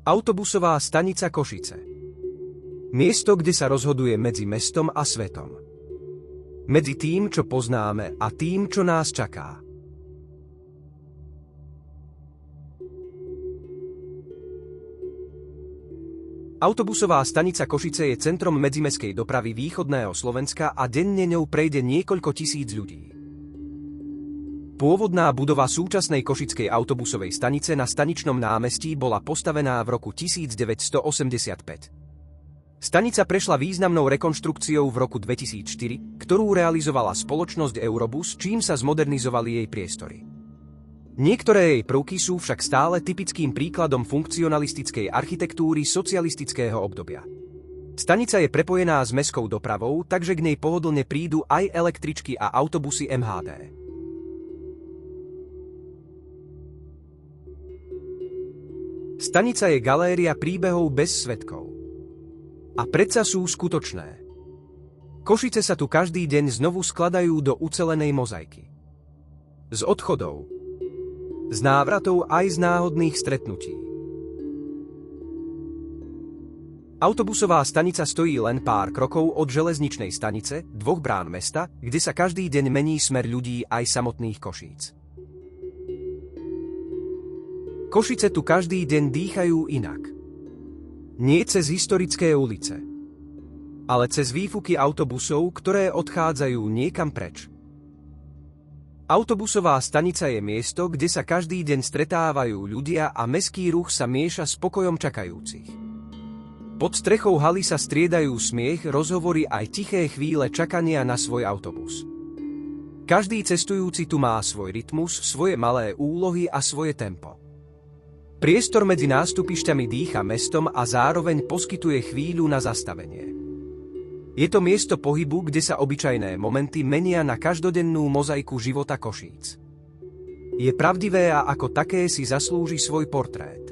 Autobusová stanica Košice. Miesto, kde sa rozhoduje medzi mestom a svetom. Medzi tým, čo poznáme, a tým, čo nás čaká. Autobusová stanica Košice je centrom medzimestskej dopravy východného Slovenska a denne ňou prejde niekoľko tisíc ľudí. Pôvodná budova súčasnej košickej autobusovej stanice na Staničnom námestí bola postavená v roku 1985. Stanica prešla významnou rekonštrukciou v roku 2004, ktorú realizovala spoločnosť Eurobus, čím sa zmodernizovali jej priestory. Niektoré jej prvky sú však stále typickým príkladom funkcionalistickej architektúry socialistického obdobia. Stanica je prepojená s mestskou dopravou, takže k nej pohodlne prídu aj električky a autobusy MHD. Stanica je galéria príbehov bez svedkov. A predsa sú skutočné. Košice sa tu každý deň znovu skladajú do ucelenej mozaiky. Z odchodov, z návratov aj z náhodných stretnutí. Autobusová stanica stojí len pár krokov od železničnej stanice, dvoch brán mesta, kde sa každý deň mení smer ľudí aj samotných Košíc. Košice tu každý deň dýchajú inak. Nie cez historické ulice, ale cez výfuky autobusov, ktoré odchádzajú niekam preč. Autobusová stanica je miesto, kde sa každý deň stretávajú ľudia a mestský ruch sa mieša s pokojom čakajúcich. Pod strechou haly sa striedajú smiech, rozhovory aj tiché chvíle čakania na svoj autobus. Každý cestujúci tu má svoj rytmus, svoje malé úlohy a svoje tempo. Priestor medzi nástupišťami dýcha mestom a zároveň poskytuje chvíľu na zastavenie. Je to miesto pohybu, kde sa obyčajné momenty menia na každodennú mozaiku života Košíc. Je pravdivé a ako také si zaslúži svoj portrét.